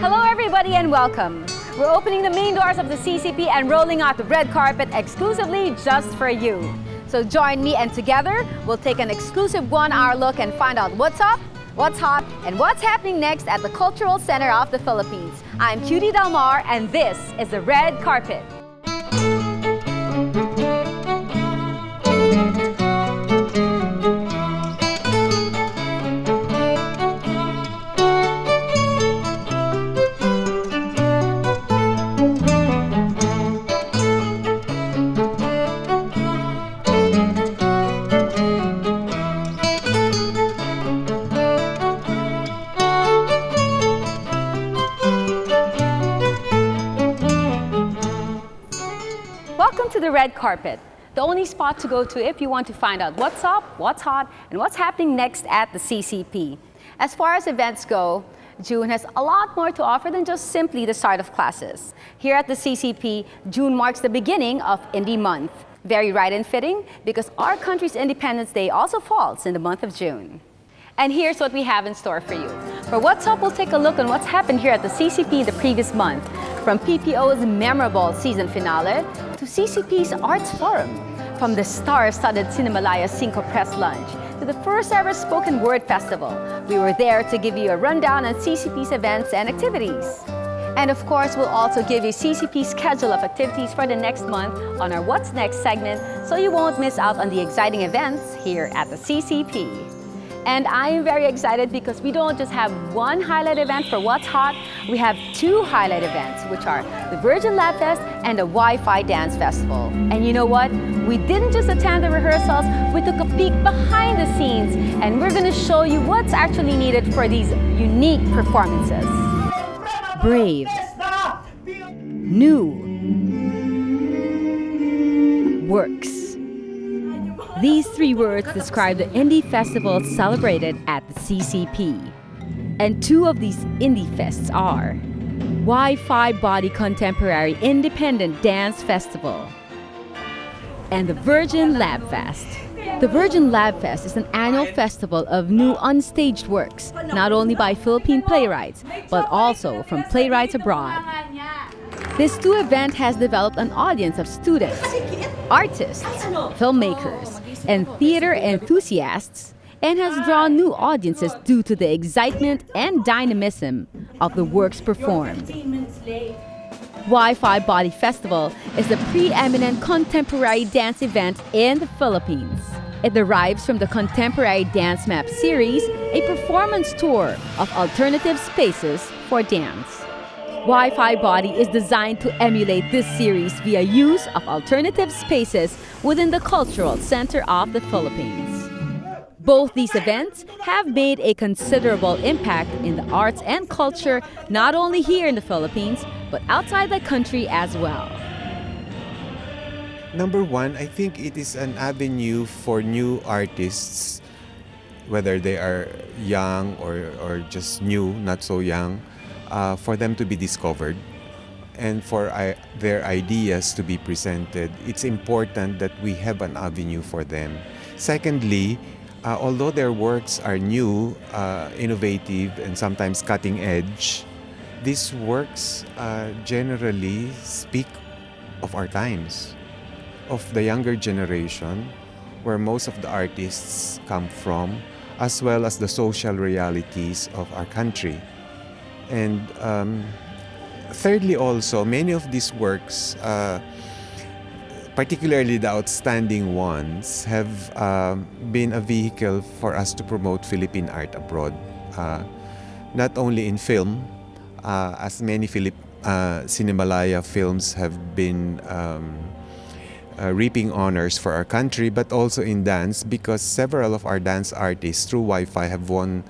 Hello everybody and welcome. We're opening the main doors of the CCP and rolling out the red carpet exclusively just for you. So join me and together we'll take an exclusive 1-hour look and find out what's up, what's hot, and what's happening next at the Cultural Center of the Philippines. I'm Cutie Del Mar and this is the red carpet. Welcome to the red carpet, the only spot to go to if you want to find out what's up, what's hot, and what's happening next at the CCP. As far as events go, June has a lot more to offer than just simply the start of classes. Here at the CCP, June marks the beginning of Indie Month. Very right and fitting because our country's Independence Day also falls in the month of June. And here's what we have in store for you. For What's Up, we'll take a look on what's happened here at the CCP the previous month. From PPO's memorable season finale to CCP's Arts Forum. From the star-studded Cinemalaya Cinco Press Lunch to the first ever Spoken Word Festival. We were there to give you a rundown on CCP's events and activities. And of course, we'll also give you CCP's schedule of activities for the next month on our What's Next segment so you won't miss out on the exciting events here at the CCP. And I am very excited because we don't just have one highlight event for What's Hot, we have two highlight events, which are the Virgin Lab Fest and the Wi-Fi Dance Festival. And you know what? We didn't just attend the rehearsals, we took a peek behind the scenes and we're going to show you what's actually needed for these unique performances. Brave. New. Works. These three words describe the indie festivals celebrated at the CCP. And two of these indie fests are Wi-Fi Body Contemporary Independent Dance Festival and the Virgin Lab Fest. The Virgin Lab Fest is an annual festival of new unstaged works, not only by Philippine playwrights, but also from playwrights abroad. This two event has developed an audience of students, artists, filmmakers, and theater enthusiasts, and has drawn new audiences due to the excitement and dynamism of the works performed. Wi-Fi Body Festival is the preeminent contemporary dance event in the Philippines. It derives from the Contemporary Dance Map series, a performance tour of alternative spaces for dance. Wi-Fi Body is designed to emulate this series via use of alternative spaces within the Cultural Center of the Philippines. Both these events have made a considerable impact in the arts and culture, not only here in the Philippines, but outside the country as well. Number one, I think it is an avenue for new artists, whether they are young or just new, not so young, for them to be discovered and for their ideas to be presented. It's important that we have an avenue for them. Secondly, although their works are new, innovative, and sometimes cutting edge, these works generally speak of our times, of the younger generation, where most of the artists come from, as well as the social realities of our country. And thirdly also, many of these works, particularly the outstanding ones, have been a vehicle for us to promote Philippine art abroad. Not only in film, as many Cinemalaya films have been reaping honors for our country, but also in dance, because several of our dance artists through Wi-Fi have won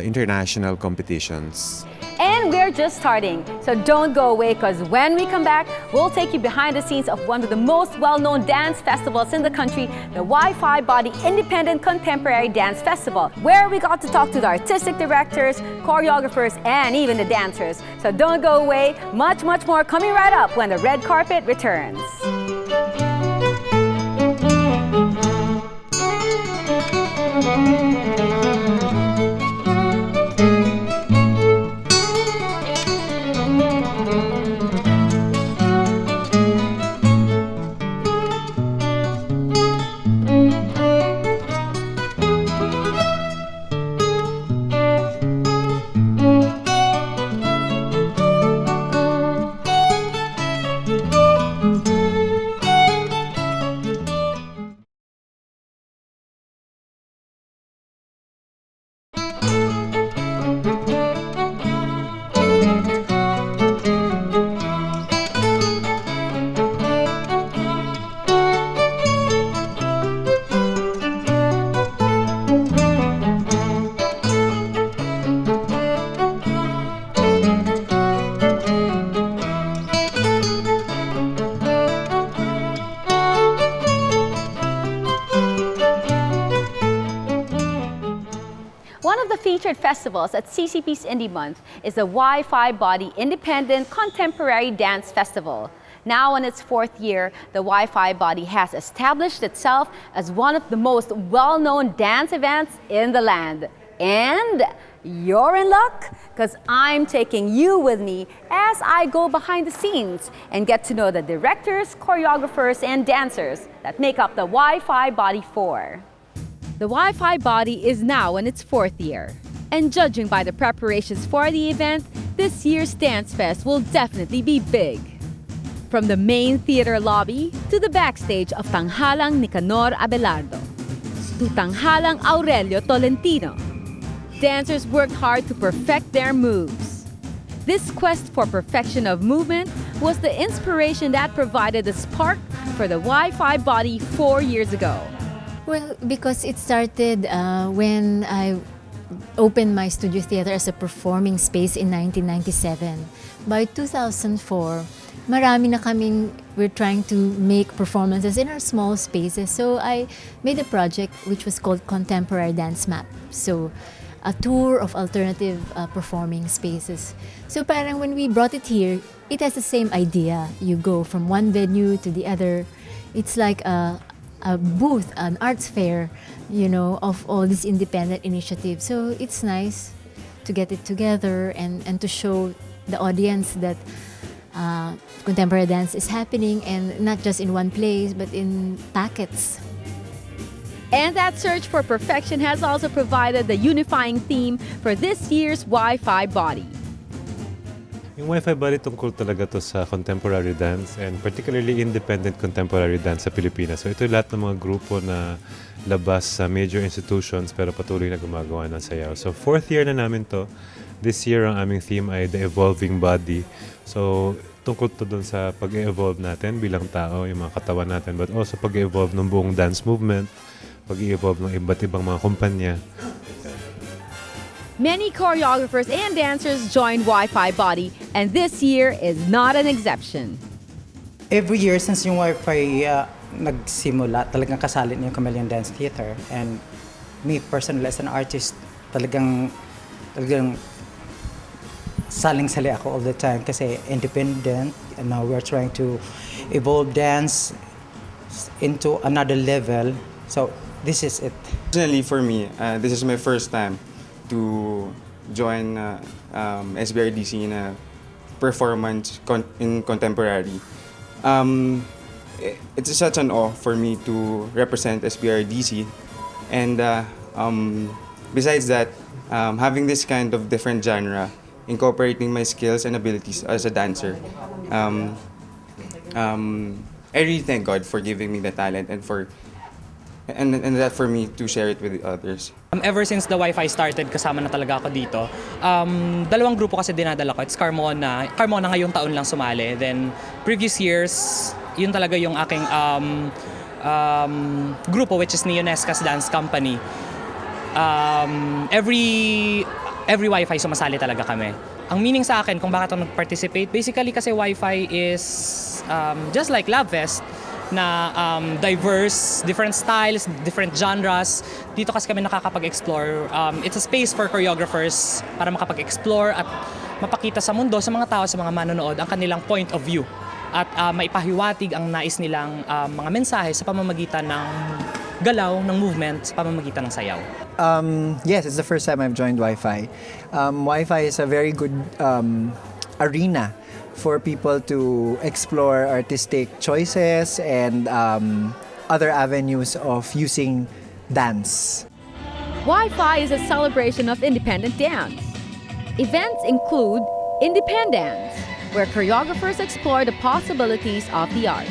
international competitions. And we're just starting, so don't go away because when we come back, we'll take you behind the scenes of one of the most well-known dance festivals in the country, the Wi-Fi Body Independent Contemporary Dance Festival, where we got to talk to the artistic directors, choreographers, and even the dancers. So don't go away, much more coming right up when the red carpet returns. One of the featured festivals at CCP's Indie Month is the Wi-Fi Body Independent Contemporary Dance Festival. Now in its fourth year, the Wi-Fi Body has established itself as one of the most well-known dance events in the land. And you're in luck, because I'm taking you with me as I go behind the scenes and get to know the directors, choreographers, and dancers that make up the Wi-Fi Body 4. The Wi-Fi Body is now in its fourth year. And judging by the preparations for the event, this year's Dance Fest will definitely be big. From the main theater lobby to the backstage of Tanghalang Nicanor Abelardo to Tanghalang Aurelio Tolentino, dancers worked hard to perfect their moves. This quest for perfection of movement was the inspiration that provided the spark for the Wi-Fi Body 4 years ago. Well, because it started when I opened my studio theater as a performing space in 1997. By 2004, marami na kaming, we're trying to make performances in our small spaces. So I made a project which was called Contemporary Dance Map. So a tour of alternative performing spaces. So parang when we brought it here, it has the same idea. You go from one venue to the other. It's like a booth, an arts fair, you know, of all these independent initiatives. So it's nice to get it together and to show the audience that contemporary dance is happening, and not just in one place, but in packets. And that search for perfection has also provided the unifying theme for this year's Wi-Fi Body. Yung Wi-Fi Body tungkol talaga to sa contemporary dance and particularly independent contemporary dance sa Pilipinas. So ito yung lahat ng mga grupo na labas sa major institutions pero patuloy na gumagawa ng sayaw. So fourth year na namin to. This year ang aming theme ay The Evolving Body. So tungkol to dun sa pag-evolve natin bilang tao, yung mga katawan natin, but also pag-evolve ng buong dance movement, pag-evolve ng iba't ibang mga kumpanya. Many choreographers and dancers joined Wi-Fi Body, and this year is not an exception. Every year since yung Wi-Fi nagsimula, talagang kasali niya yung Chameleon Dance Theater. And me personally as an artist, talagang saling-sali ako all the time kasi independent, and now we're trying to evolve dance into another level. So this is it. Personally, for me, this is my first time to join SBRDC in a performance in contemporary. It's such an awe for me to represent SBRDC, and besides that, having this kind of different genre, incorporating my skills and abilities as a dancer, I really thank God for giving me the talent and that for me to share it with others. Ever since the Wi-Fi started, kasama na talaga ako dito. Dalawang grupo kasi dinadala ko. It's Carmona. Carmona ngayong taon lang sumali. Then previous years, yun talaga yung aking grupo, which is Neonesca's Dance Company. Every Wi-Fi sumasali talaga kami. Ang meaning sa akin kung bakit ako nag-participate, basically kasi Wi-Fi is just like Lab Fest, na diverse, different styles, different genres. Dito kasi kami nakakapag-explore. It's a space for choreographers para makapag-explore at mapakita sa mundo, sa mga tao, sa mga manonood, ang kanilang point of view. At maipahiwatig ang nais nilang mga mensahe sa pamamagitan ng galaw, ng movement, sa pamamagitan ng sayaw. Yes, it's the first time I've joined Wi-Fi. Wi-Fi is a very good arena for people to explore artistic choices and other avenues of using dance. Wi-Fi is a celebration of independent dance. Events include Independence, where choreographers explore the possibilities of the art.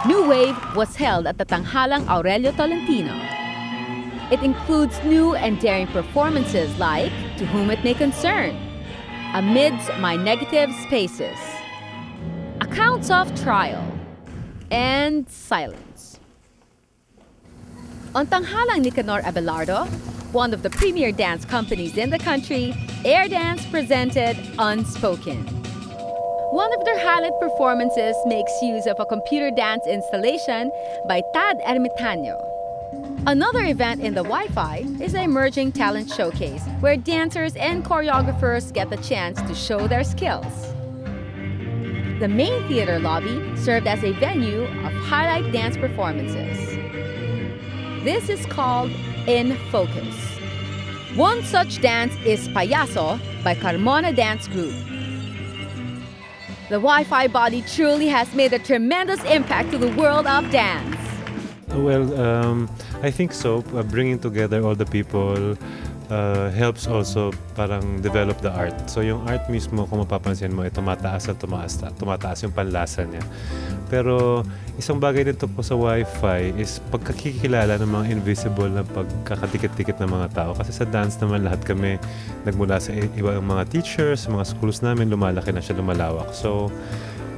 New Wave was held at the Tanghalang Aurelio Tolentino. It includes new and daring performances like To Whom It May Concern, Amidst My Negative Spaces, Accounts of Trial, and Silence. On Tanghalang Nicanor Abelardo, one of the premier dance companies in the country, Air Dance presented Unspoken. One of their highlight performances makes use of a computer dance installation by Tad Ermitaño. Another event in the Wi-Fi is the Emerging Talent Showcase, where dancers and choreographers get the chance to show their skills. The main theater lobby served as a venue of highlight dance performances. This is called In Focus. One such dance is Payaso by Carmona Dance Group. The Wi-Fi body truly has made a tremendous impact to the world of dance. Well, I think so. Bringing together all the people helps also parang develop the art. So yung art mismo, kung mapapansin mo, tumataas at tumataas yung panlasa niya. Pero isang bagay dito po sa Wi-Fi is pagkakikilala ng mga invisible na pagkakatikit-tikit ng mga tao. Kasi sa dance naman lahat kami nagmula sa ibang mga teachers, mga schools namin, lumalaki na siya, lumalawak. So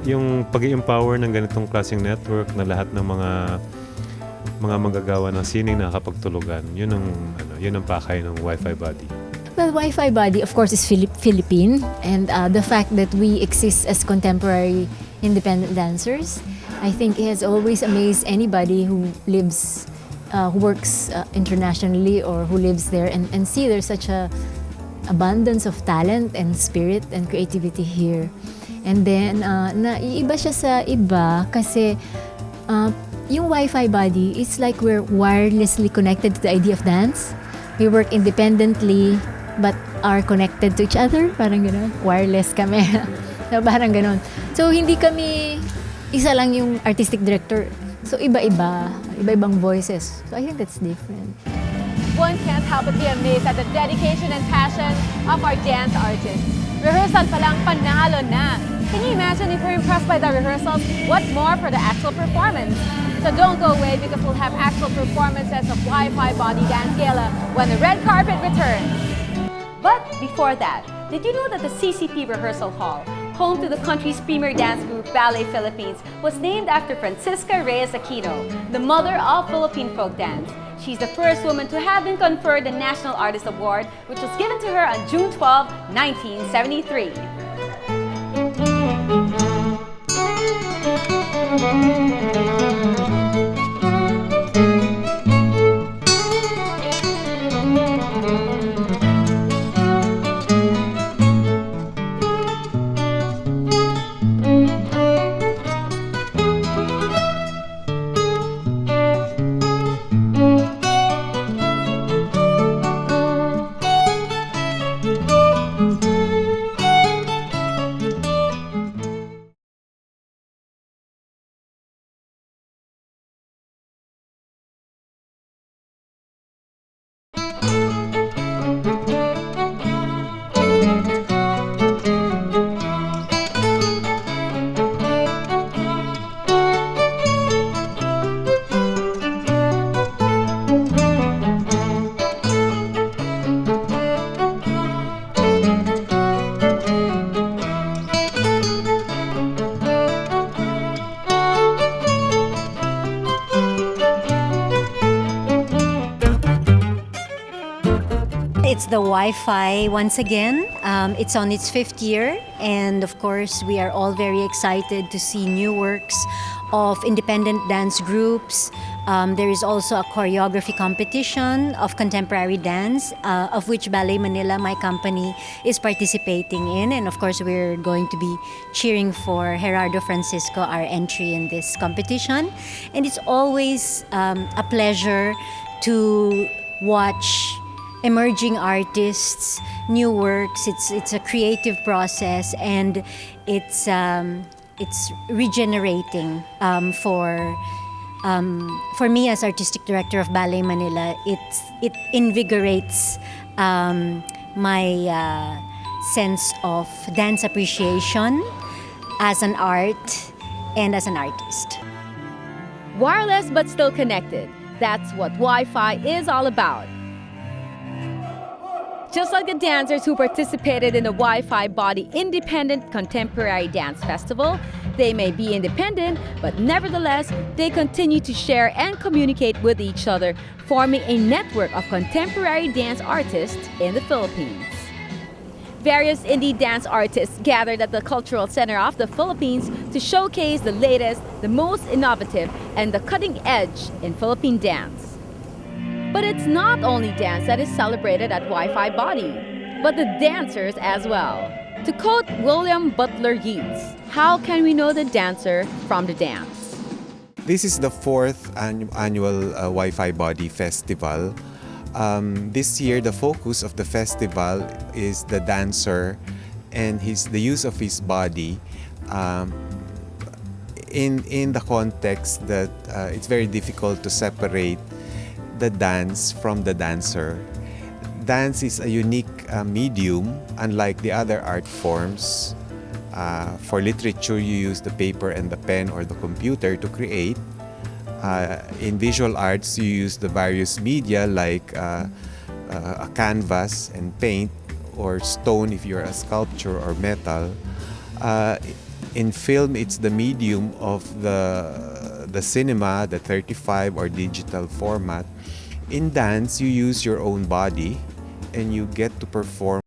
yung pag-i-empower ng ganitong klaseng network na lahat ng mga manggagawa ng sining na nakakapagtulugan. Yun ang pakay ng Wi-Fi body. Well, Wi-Fi body, of course, is Philippine, and the fact that we exist as contemporary independent dancers, I think it has always amazed anybody who lives, who works internationally or who lives there and see there's such a abundance of talent and spirit and creativity here. And then, naiiba siya sa iba kasi yung Wi-Fi body, it's like we're wirelessly connected to the idea of dance. We work independently but are connected to each other. Parang gano'n. Wireless kami. So, parang gano'n. So, hindi kami isa lang yung artistic director. So, iba-ibang voices. So, I think that's different. One can't help but be amazed at the dedication and passion of our dance artists. Rehearsal pa lang, panalo na. Can you imagine if you're impressed by the rehearsals? What more for the actual performance? So don't go away because we'll have actual performances of Wi-Fi Body Dance Gala when the red carpet returns. But before that, did you know that the CCP Rehearsal Hall, home to the country's premier dance group Ballet Philippines, was named after Francisca Reyes Aquino, the mother of Philippine folk dance? She's the first woman to have been conferred the National Artist Award, which was given to her on June 12, 1973. It's the Wi-Fi once again. It's on its 5th year, and of course we are all very excited to see new works of independent dance groups. There is also a choreography competition of contemporary dance, of which Ballet Manila, my company, is participating in. And of course we're going to be cheering for Gerardo Francisco, our entry in this competition. And it's always a pleasure to watch emerging artists, new works. It's a creative process, and it's regenerating for me as artistic director of Ballet Manila. It invigorates my sense of dance appreciation as an art and as an artist. Wireless but still connected. That's what Wi-Fi is all about. Just like the dancers who participated in the Wi-Fi Body Independent Contemporary Dance Festival, they may be independent, but nevertheless, they continue to share and communicate with each other, forming a network of contemporary dance artists in the Philippines. Various indie dance artists gathered at the Cultural Center of the Philippines to showcase the latest, the most innovative, and the cutting edge in Philippine dance. But it's not only dance that is celebrated at Wi-Fi Body, but the dancers as well. To quote William Butler Yeats, how can we know the dancer from the dance? This is the fourth annual Wi-Fi Body Festival. This year, the focus of the festival is the dancer and the use of his body in the context that it's very difficult to separate the dance from the dancer. Dance is a unique medium, unlike the other art forms. For literature, you use the paper and the pen or the computer to create. In visual arts, you use the various media like a canvas and paint, or stone if you're a sculpture, or metal. In film, it's the medium of the cinema, the 35 or digital format. In dance, you use your own body and you get to perform